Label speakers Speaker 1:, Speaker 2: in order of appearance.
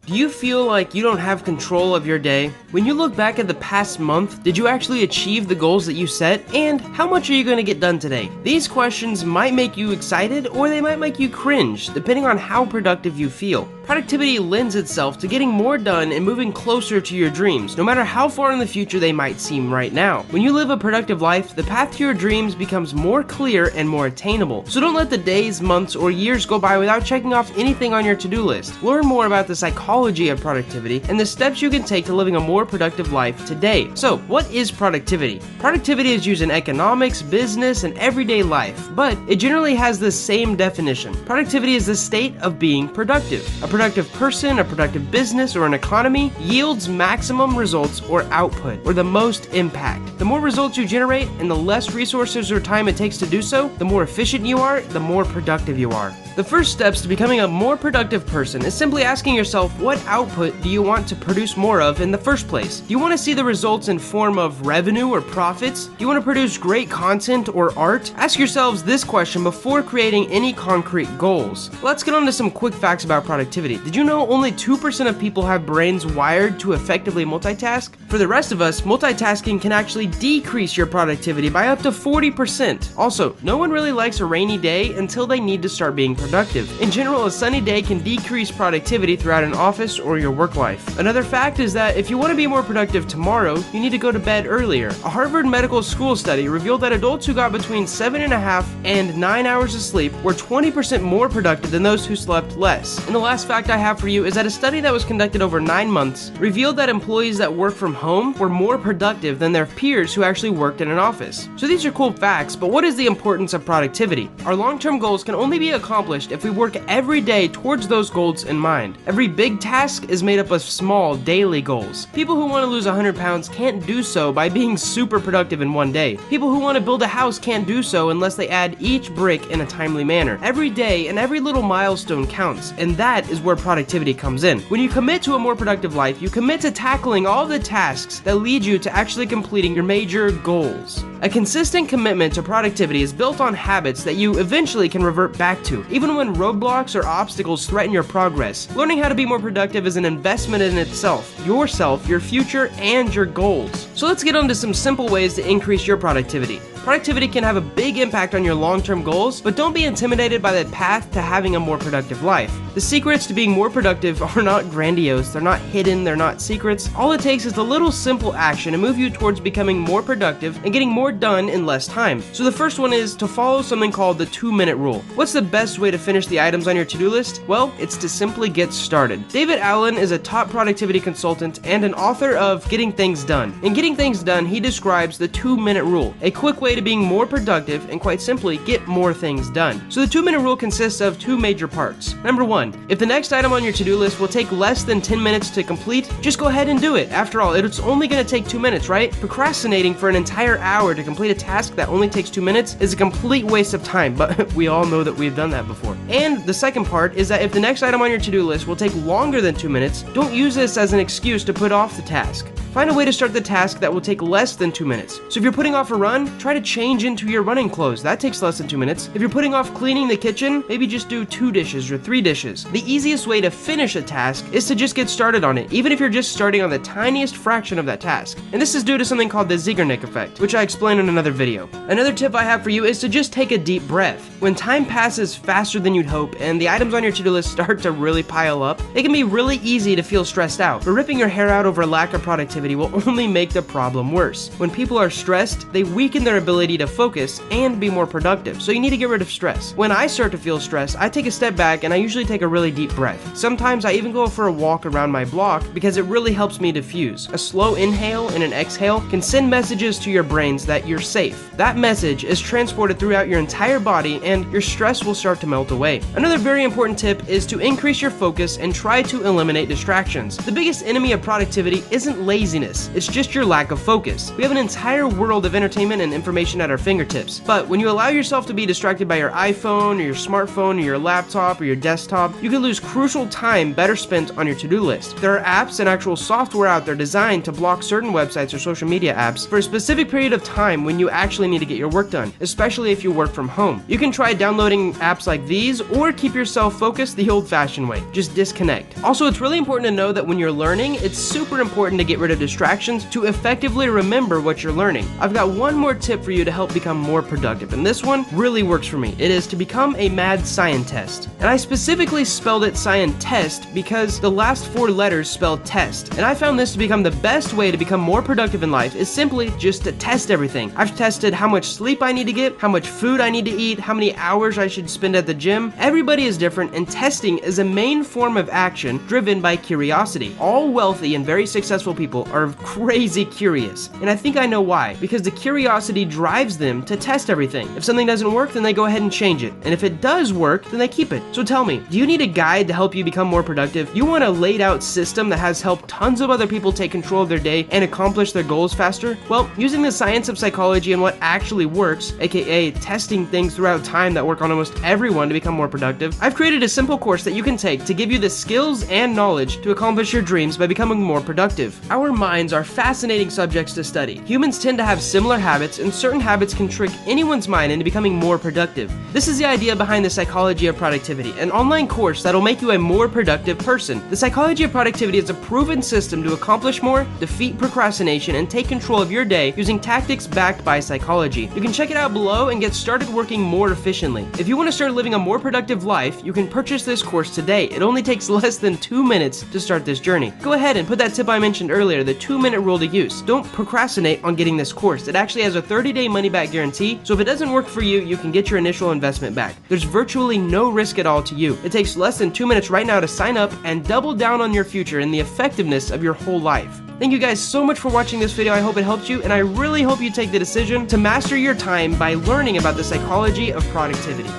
Speaker 1: Do you feel like you don't have control of your day? When you look back at the past month, did you actually achieve the goals that you set? And how much are you going to get done today? These questions might make you excited or they might make you cringe, depending on how productive you feel. Productivity lends itself to getting more done and moving closer to your dreams, no matter how far in the future they might seem right now. When you live a productive life, the path to your dreams becomes more clear and more attainable. So don't let the days, months, or years go by without checking off anything on your to-do list. Learn more about the psychology of productivity and the steps you can take to living a more productive life today. So, what is productivity? Productivity is used in economics, business, and everyday life, but it generally has the same definition. Productivity is the state of being productive. A productive person, a productive business, or an economy yields maximum results or output, or the most impact. The more results you generate and the less resources or time it takes to do so, the more efficient you are, the more productive you are. The first steps to becoming a more productive person is simply asking yourself, what output do you want to produce more of in the first place? Do you want to see the results in form of revenue or profits? Do you want to produce great content or art? Ask yourselves this question before creating any concrete goals. Let's get on to some quick facts about productivity. Did you know only 2% of people have brains wired to effectively multitask? For the rest of us, multitasking can actually decrease your productivity by up to 40%. Also, no one really likes a rainy day until they need to start being productive. In general, a sunny day can decrease productivity throughout an office or your work life. Another fact is that if you want to be more productive tomorrow, you need to go to bed earlier. A Harvard Medical School study revealed that adults who got between 7.5 and 9 hours of sleep were 20% more productive than those who slept less. And the last fact I have for you is that a study that was conducted over 9 months revealed that employees that work from home were more productive than their peers who actually worked in an office. So these are cool facts, but what is the importance of productivity? Our long-term goals can only be accomplished if we work every day towards those goals in mind. Every big task is made up of small daily goals. People who want to lose 100 pounds can't do so by being super productive in one day. People who want to build a house can't do so unless they add each brick in a timely manner. Every day and every little milestone counts, and that is where productivity comes in. When you commit to a more productive life, you commit to tackling all the tasks that lead you to actually completing your major goals. A consistent commitment to productivity is built on habits that you eventually can revert back to, even when roadblocks or obstacles threaten your progress. Learning how to be more productive is an investment in itself, yourself, your future, and your goals. So let's get on to some simple ways to increase your productivity. Productivity can have a big impact on your long-term goals, but don't be intimidated by the path to having a more productive life. The secrets to being more productive are not grandiose, they're not hidden, they're not secrets. All it takes is a little simple action to move you towards becoming more productive and getting more done in less time. So the first one is to follow something called the 2-minute rule. What's the best way to finish the items on your to-do list? Well, it's to simply get started. David Allen is a top productivity consultant and an author of Getting Things Done. In Getting Things Done, he describes the 2-minute rule, a quick way to being more productive and quite simply get more things done. So the 2-minute rule consists of 2 major parts. Number 1, if the next item on your to-do list will take less than 10 minutes to complete, just go ahead and do it. After all, it's only going to take 2 minutes, right? Procrastinating for an entire hour to complete a task that only takes 2 minutes is a complete waste of time, but we all know that we've done that before. And the second part is that if the next item on your to-do list will take longer than 2 minutes, don't use this as an excuse to put off the task. Find a way to start the task that will take less than 2 minutes. So if you're putting off a run, try to change into your running clothes. That takes less than 2 minutes. If you're putting off cleaning the kitchen, maybe just do 2 dishes or 3 dishes. The easiest way to finish a task is to just get started on it, even if you're just starting on the tiniest fraction of that task. And this is due to something called the Zeigarnik effect, which I explain in another video. Another tip I have for you is to just take a deep breath. When time passes faster than you'd hope and the items on your to-do list start to really pile up, it can be really easy to feel stressed out. But ripping your hair out over lack of productivity will only make the problem worse. When people are stressed, they weaken their ability to focus and be more productive, so you need to get rid of stress. When I start to feel stressed, I take a step back and I usually take a really deep breath. Sometimes I even go for a walk around my block because it really helps me diffuse. A slow inhale and an exhale can send messages to your brains that you're safe. That message is transported throughout your entire body and your stress will start to melt away. Another very important tip is to increase your focus and try to eliminate distractions. The biggest enemy of productivity isn't laziness. laziness. It's just your lack of focus. We have an entire world of entertainment and information at our fingertips. But when you allow yourself to be distracted by your iPhone or your smartphone or your laptop or your desktop, you can lose crucial time better spent on your to-do list. There are apps and actual software out there designed to block certain websites or social media apps for a specific period of time when you actually need to get your work done, especially if you work from home. You can try downloading apps like these or keep yourself focused the old-fashioned way. Just disconnect. Also, it's really important to know that when you're learning, it's super important to get rid of distractions to effectively remember what you're learning. I've got one more tip for you to help become more productive, and this one really works for me. It is to become a mad scientist. And I specifically spelled it scientist because the last 4 letters spell test. And I found this to become the best way to become more productive in life is simply just to test everything. I've tested how much sleep I need to get, how much food I need to eat, how many hours I should spend at the gym. Everybody is different, and testing is a main form of action driven by curiosity. All wealthy and very successful people are crazy curious, and I think I know why. Because the curiosity drives them to test everything. If something doesn't work, then they go ahead and change it, and if it does work, then they keep it. So tell me, do you need a guide to help you become more productive? You want a laid out system that has helped tons of other people take control of their day and accomplish their goals faster? Well, using the science of psychology and what actually works, aka testing things throughout time that work on almost everyone to become more productive, I've created a simple course that you can take to give you the skills and knowledge to accomplish your dreams by becoming more productive. Our minds are fascinating subjects to study. Humans tend to have similar habits, and certain habits can trick anyone's mind into becoming more productive. This is the idea behind the Psychology of Productivity, an online course that'll make you a more productive person. The Psychology of Productivity is a proven system to accomplish more, defeat procrastination, and take control of your day using tactics backed by psychology. You can check it out below and get started working more efficiently. If you want to start living a more productive life, you can purchase this course today. It only takes less than 2 minutes to start this journey. Go ahead and put that tip I mentioned earlier, the 2-minute rule to use. Don't procrastinate on getting this course. It actually has a 30-day money-back guarantee, so if it doesn't work for you, you can get your initial investment back. There's virtually no risk at all to you. It takes less than 2 minutes right now to sign up and double down on your future and the effectiveness of your whole life. Thank you guys so much for watching this video. I hope it helped you, and I really hope you take the decision to master your time by learning about the psychology of productivity.